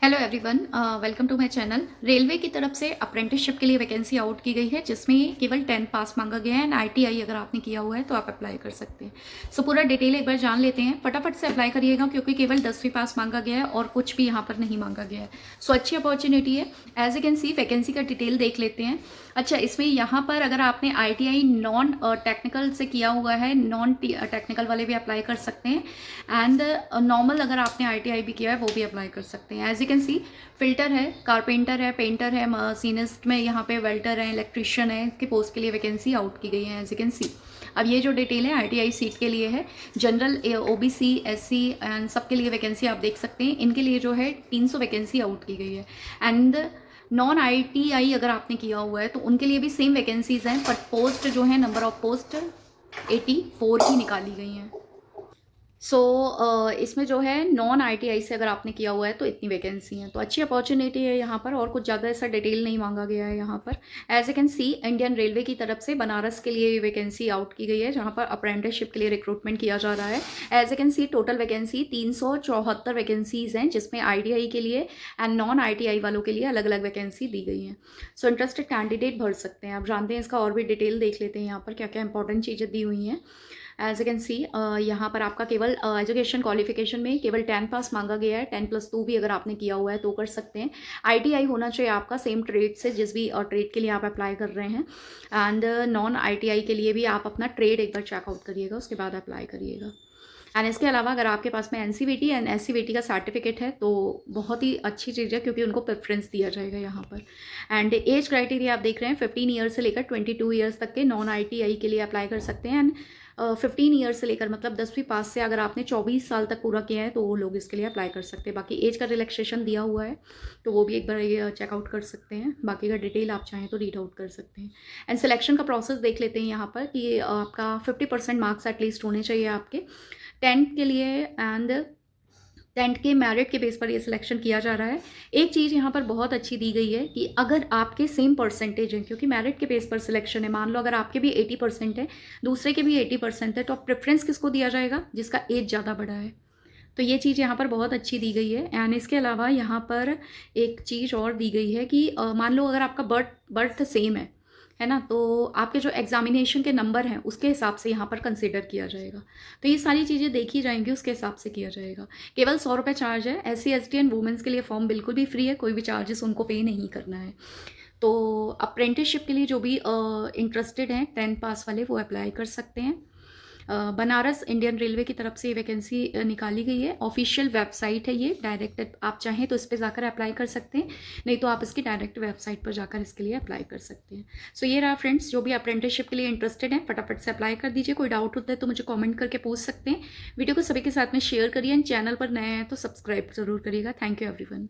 Hello everyone, welcome to my channel. Railway की तरफ से अप्रेंटिसशिप के लिए वैकेंसी आउट की गई है जिसमें केवल 10 पास मांगा गया है एंड आईटीआई अगर आपने किया हुआ है तो आप अप्लाई कर सकते हैं। सो पूरा डिटेल एक बार जान लेते हैं। फटाफट से अप्लाई करिएगा क्योंकि केवल 10वीं पास मांगा गया है और कुछ भी यहाँ पर नहीं मांगा गया है। सो अच्छी अपॉर्चुनिटी है। As you can see vacancy का डिटेल देख लेते हैं। अच्छा, इसमें यहाँ पर अगर आपने आईटीआई नॉन टेक्निकल से किया हुआ है, नॉन टेक्निकल वाले भी अप्लाई कर सकते हैं एंड नॉर्मल अगर आपने आईटीआई भी किया है वो भी अप्लाई कर सकते हैं। As you can see filter है, कारपेंटर है, पेंटर है, मशीनिस्ट में यहाँ पे वेल्डर है, इलेक्ट्रिशियन है, इसके पोस्ट के लिए वैकेंसी आउट की गई है। एज यू कैन सी अब ये जो डिटेल है आईटीआई सीट के लिए है। जनरल, ओबीसी, एससी एंड सबके लिए वैकेंसी आप देख सकते हैं। इनके लिए जो है 300 वैकेंसी आउट की गई है एंड नॉन आईटीआई अगर आपने किया हुआ है तो उनके लिए भी सेम वैकेंसीज हैं, बट पोस्ट जो है नंबर ऑफ पोस्ट 84 ही निकाली गई हैं। सो इसमें जो है नॉन आईटीआई से अगर आपने किया हुआ है तो इतनी वैकेंसी है, तो अच्छी अपॉर्चुनिटी है यहाँ पर और कुछ ज़्यादा ऐसा डिटेल नहीं मांगा गया है यहाँ पर। As a can see Indian railway की तरफ से बनारस के लिए वैकेंसी आउट की गई है जहाँ पर अप्रेंटिसशिप के लिए रिक्रूटमेंट किया जा रहा है। As a can see total vacancy 374 vacancies हैं जिसमें आईटीआई के लिए एंड नॉन आईटीआई वालों के लिए अलग अलग वैकेंसी दी गई हैं। सो इंटरेस्टेड कैंडिडेट भर सकते हैं। आप जानते हैं इसका और भी डिटेल देख लेते हैं यहाँ पर क्या क्या इंपॉर्टेंट चीज़ें दी हुई हैं। एज यू कैन सी यहाँ पर आपका केवल एजुकेशन क्वालिफिकेशन में केवल 10 पास मांगा गया है। 10+2 भी अगर आपने किया हुआ है तो कर सकते हैं। आईटीआई होना चाहिए आपका सेम ट्रेड से, जिस भी ट्रेड के लिए आप अप्लाई कर रहे हैं। एंड नॉन आईटीआई के लिए भी आप अपना ट्रेड एक बार चेकआउट करिएगा, उसके बाद अप्लाई करिएगा। एंड इसके अलावा अगर आपके पास में एनसीवीटी एंड एससीवीटी का सर्टिफिकेट है तो बहुत ही अच्छी चीज़ है क्योंकि उनको प्रेफरेंस दिया जाएगा यहाँ पर। एंड एज क्राइटेरिया आप देख रहे हैं 15 ईयर्स से लेकर 22 ईयर्स तक के नॉन आईटीआई के लिए अप्लाई कर सकते हैं। एंड 15 ईयर्स से लेकर मतलब 10वीं पास से अगर आपने 24 साल तक पूरा किया है तो वो लोग इसके लिए अप्लाई कर सकते हैं। बाकी एज का रिलैक्सेशन दिया हुआ है तो वो भी एक बार चेकआउट कर सकते हैं। बाकी का डिटेल आप चाहें तो रीड आउट कर सकते हैं। एंड सिलेक्शन का प्रोसेस देख लेते हैं यहाँ पर कि आपका 50% मार्क्स एटलीस्ट होने चाहिए आपके 10th के लिए एंड 10th के मेरिट के बेस पर ये सिलेक्शन किया जा रहा है। एक चीज़ यहाँ पर बहुत अच्छी दी गई है कि अगर आपके सेम परसेंटेज है, क्योंकि मेरिट के बेस पर सिलेक्शन है, मान लो अगर आपके भी 80% है, दूसरे के भी 80% है, तो अब प्रेफरेंस किसको दिया जाएगा? जिसका एज ज़्यादा बड़ा है। तो ये चीज़ यहाँ पर बहुत अच्छी दी गई है। एंड इसके अलावा यहाँ पर एक चीज़ और दी गई है कि मान लो अगर आपका बर्थ सेम है ना, तो आपके जो एग्जामिनेशन के नंबर हैं उसके हिसाब से यहाँ पर कंसिडर किया जाएगा। तो ये सारी चीज़ें देखी जाएंगी, उसके हिसाब से किया जाएगा। केवल 100 रुपये चार्ज है। SC ST एंड वुमेंस के लिए फॉर्म बिल्कुल भी फ्री है, कोई भी चार्जेस उनको पे नहीं करना है। तो अप्रेंटिसशिप के लिए जो भी इंटरेस्टेड हैं 10 पास वाले वो अप्लाई कर सकते हैं। बनारस इंडियन रेलवे की तरफ से ये वैकेंसी निकाली गई है। ऑफिशियल वेबसाइट है ये, डायरेक्ट आप चाहें तो इस पर जाकर अप्लाई कर सकते हैं, नहीं तो आप इसकी डायरेक्ट वेबसाइट पर जाकर इसके लिए अप्लाई कर सकते हैं। सो ये रहा फ्रेंड्स, जो भी अप्रेंटिसशिप के लिए इंटरेस्टेड हैं फटाफट से अप्लाई कर दीजिए। कोई डाउट होता है तो मुझे कॉमेंट करके पूछ सकते हैं। वीडियो को सभी के साथ में शेयर करिए एंड चैनल पर नए हैं तो सब्सक्राइब जरूर करिएगा। Thank you everyone.